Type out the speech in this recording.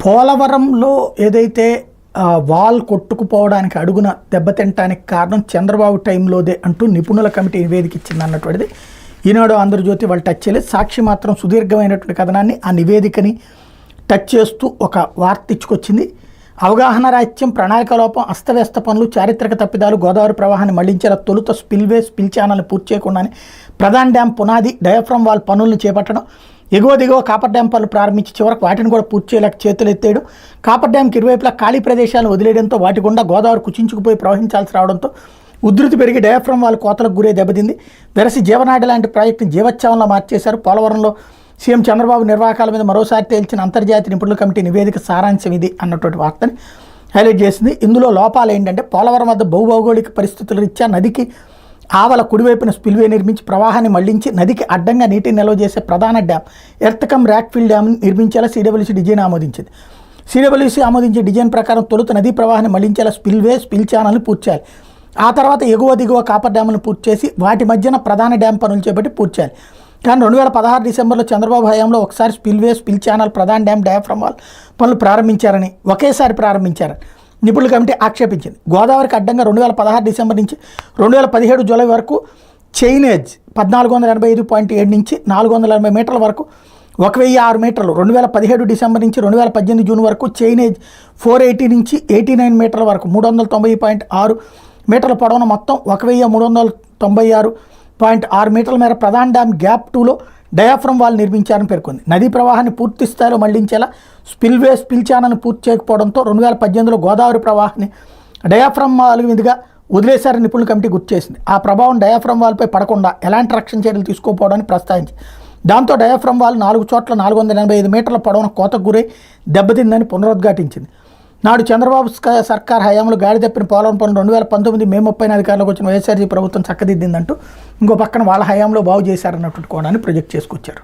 పోలవరంలో ఏదైతే వాల్ కొట్టుకుపోవడానికి అడుగున దెబ్బతింటానికి కారణం చంద్రబాబు టైంలోదే అంటూ నిపుణుల కమిటీ నివేదిక ఇచ్చింది అన్నటువంటిది ఈనాడు ఆంధ్రజ్యోతి వాళ్ళు టచ్ చేయలేదు. సాక్షి మాత్రం సుదీర్ఘమైనటువంటి కథనాన్ని ఆ నివేదికని టచ్ చేస్తూ ఒక వార్త ఇచ్చుకొచ్చింది. అవగాహన రాహిత్యం, ప్రణాళిక లోపం, అస్తవ్యస్త పనులు, చారిత్రక తప్పిదాలు, గోదావరి ప్రవాహాన్ని మళ్లించేలా తొలుత స్పిల్ ఛానల్ని పూర్తి చేయకుండానే ప్రధాన డ్యాం పునాది, డయాఫ్రమ్ వాల్ పనులను చేపట్టడం, ఎగువ దిగువ కాపర్ డ్యాం పనులు ప్రారంభించి చివరకు వాటిని కూడా పూర్తి చేయలేక చేతులు ఎత్తేయడం, కాపర్ డ్యాంకి ఇరువైపులా ఖాళీ ప్రదేశాలను వదిలేయడంతో వాటి గుండా గోదావరి కుచించుకుపోయి ప్రవహించాల్సి రావడంతో ఉధృతి పెరిగి డయాఫ్రమ్ వాల్ కోతలకు గురే దెబ్బతింది. వెరసి జీవనాడి లాంటి ప్రాజెక్టును జీవోత్సవంలో మార్చేశారు. పోలవరంలో సీఎం చంద్రబాబు నిర్వాహకాల మీద మరోసారి తేల్చిన అంతర్జాతీయ నిపుణుల కమిటీ నివేదిక సారాంశం ఇది అన్నటువంటి వార్తని హైలైట్ చేసింది. ఇందులో లోపాలు ఏంటంటే పోలవరం వద్ద భౌగోళిక పరిస్థితుల రీత్యా నదికి ఆవల కుడివైపున స్పిల్వే నిర్మించి ప్రవాహాన్ని మళ్లించి నదికి అడ్డంగా నీటిని నిల్వ చేసే ప్రధాన డ్యాం ఎర్తకమ్ ర్యాక్ఫిల్ డ్యామ్ని నిర్మించేలా సిడబ్ల్యూసీ డిజైన్ ఆమోదించింది. సిడబ్ల్యూసీ ఆమోదించే డిజైన్ ప్రకారం తొలుత నదీ ప్రవాహాన్ని మళ్లించేలా స్పిల్ ఛానల్ని పూర్తి చేయాలి. ఆ తర్వాత ఎగువ దిగువ కాపర్ డ్యామ్ను పూర్తి చేసి వాటి మధ్యన ప్రధాన డ్యాం పనులు చేపట్టి పూర్తి చేయాలి. కానీ 2016 డిసెంబర్లో చంద్రబాబు హయాంలో ఒకసారి స్పిల్ ఛానల్, ప్రధాన డ్యాం, డయాఫ్రమ్ వాల్ పనులు ప్రారంభించారని ఒకేసారి ప్రారంభించారని నిపుణుల కమిటీ ఆక్షేపించింది. గోదావరికి అడ్డంగా 2016 డిసెంబర్ నుంచి 2017 జూలై వరకు చైనేజ్ 1485.7 నుంచి 480 మీటర్ల వరకు 1006 మీటర్లు, 2017 డిసెంబర్ నుంచి 2018 జూన్ వరకు చైనేజ్ 480 నుంచి 89 మీటర్ల వరకు 390.6 మీటర్ల పొడవున మొత్తం 1396.6 మీటర్ల మేర ప్రధాన డ్యామ్ గ్యాప్ 2లో డయాఫ్రమ్ వాల్ నిర్మించారని పేర్కొంది. నదీ ప్రవాహాన్ని పూర్తి స్థాయిలో మళ్లించేలా స్పిల్ ఛానల్ని పూర్తి చేయకపోవడంతో 2018లో గోదావరి ప్రవాహాన్ని డయాఫ్రమ్ వాల్ మీదుగా వదిలేశారని నిపుణుల కమిటీ గుర్తు చేసింది. ఆ ప్రభావం డయాఫ్రమ్ వాల్పై పడకుండా ఎలాంటి రక్షణ చర్యలు తీసుకోకపోవడానికి ప్రస్తావించింది. దాంతో డయాఫ్రమ్ వాల్ 4 చోట్ల 485 మీటర్ల పొడవున కోతకు గురై దెబ్బతిందని పునరుద్ఘాటించింది. నాడు చంద్రబాబు సర్కార్ హయాంలో గాడి తప్పిన పోలవరం పనులు 2019 మే 30 అధికారంలోకి వచ్చిన వైఎస్ఆర్సీపీ ప్రభుత్వం చక్కదిద్దిందంటూ ఇంకో పక్కన వాళ్ళ హయాంలో బాగు చేశారన్నటువంటి కోణాన్ని ప్రొజెక్ట్ చేసుకొచ్చారు.